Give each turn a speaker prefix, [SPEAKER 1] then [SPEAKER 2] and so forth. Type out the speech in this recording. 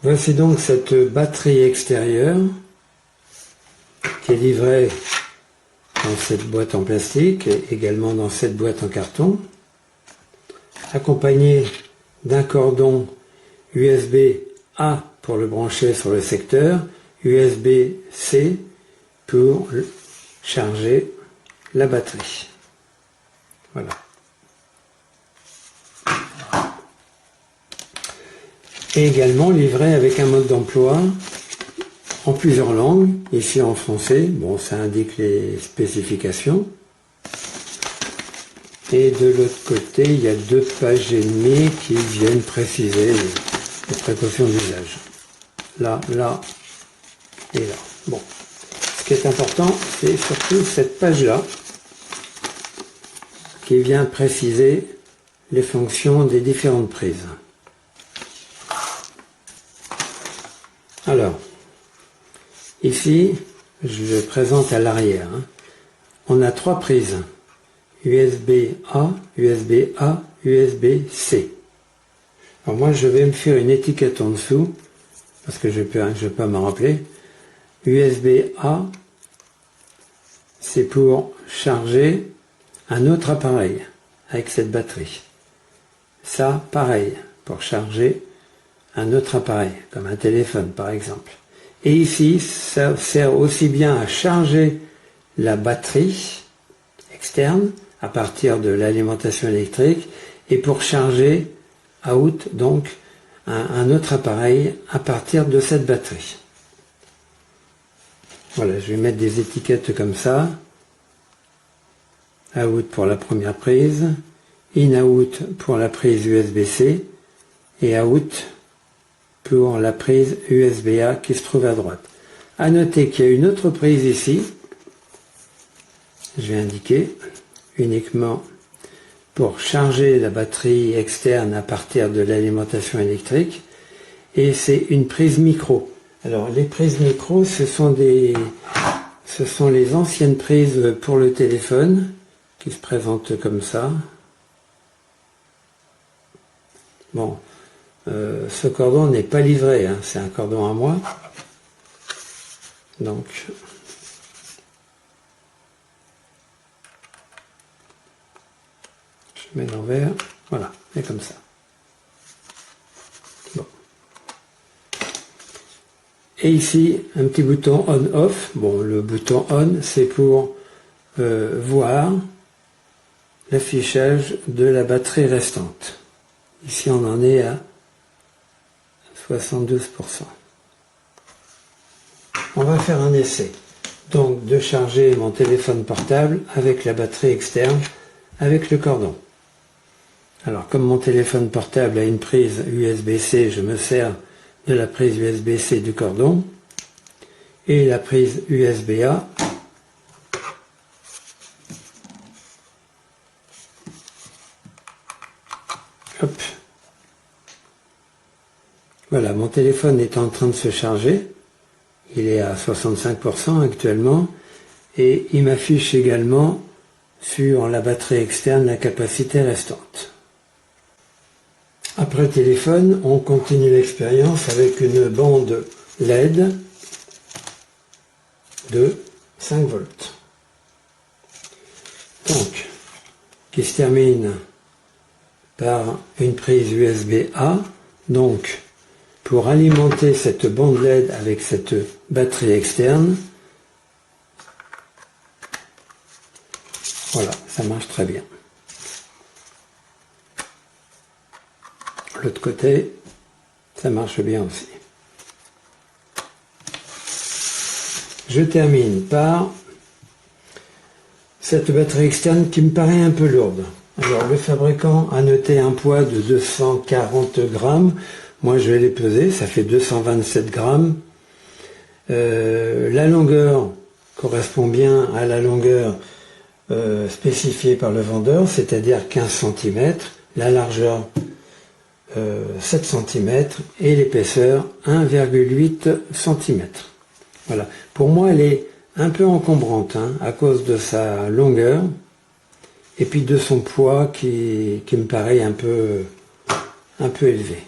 [SPEAKER 1] Voici donc cette batterie extérieure qui est livrée dans cette boîte en plastique et également dans cette boîte en carton, accompagnée d'un cordon USB-A pour le brancher sur le secteur, USB-C pour charger la batterie. Voilà. Et également livré avec un mode d'emploi en plusieurs langues, ici en français, bon ça indique les spécifications. Et de l'autre côté, il y a 2 pages et demie qui viennent préciser les précautions d'usage. Là, là et là. Bon. Ce qui est important, c'est surtout cette page-là qui vient préciser les fonctions des différentes prises. Alors, ici, je le présente à l'arrière. On a 3 prises. USB-A, USB-A, USB-C. Alors moi, je vais me faire une étiquette en dessous, parce que je ne vais pas m'en rappeler. USB-A, c'est pour charger un autre appareil avec cette batterie. Ça, pareil, pour charger un autre appareil, comme un téléphone par exemple. Et ici, ça sert aussi bien à charger la batterie externe à partir de l'alimentation électrique et pour charger out donc un autre appareil à partir de cette batterie. Voilà, je vais mettre des étiquettes comme ça. Out pour la première prise, in-out pour la prise USB-C et out pour la prise USB-A qui se trouve à droite. À noter qu'il y a une autre prise ici, je vais indiquer, uniquement pour charger la batterie externe à partir de l'alimentation électrique, et c'est une prise micro. Alors les prises micro, ce sont les anciennes prises pour le téléphone qui se présentent comme ça. Bon. Ce cordon n'est pas livré, hein, c'est un cordon à moi. Donc, je mets l'envers, voilà, et comme ça. Bon. Et ici, un petit bouton on-off. Bon, le bouton on, c'est pour voir l'affichage de la batterie restante. Ici, on en est à 72%. On va faire un essai. Donc de charger mon téléphone portable avec la batterie externe, avec le cordon. Alors comme mon téléphone portable a une prise USB-C, je me sers de la prise USB-C du cordon et la prise USB-A. Hop. Voilà, mon téléphone est en train de se charger, il est à 65% actuellement, et il m'affiche également sur la batterie externe la capacité restante. Après le téléphone, on continue l'expérience avec une bande LED de 5 volts. Donc, qui se termine par une prise USB-A, donc pour alimenter cette bande LED avec cette batterie externe. Voilà, ça marche très bien. L'autre côté, ça marche bien aussi. Je termine par cette batterie externe qui me paraît un peu lourde. Alors le fabricant a noté un poids de 240 grammes. Moi je vais les peser, ça fait 227 grammes. La longueur correspond bien à la longueur spécifiée par le vendeur, c'est-à-dire 15 cm, la largeur 7 cm et l'épaisseur 1,8 cm. Voilà. Pour moi elle est un peu encombrante à cause de sa longueur et puis de son poids qui me paraît un peu élevé.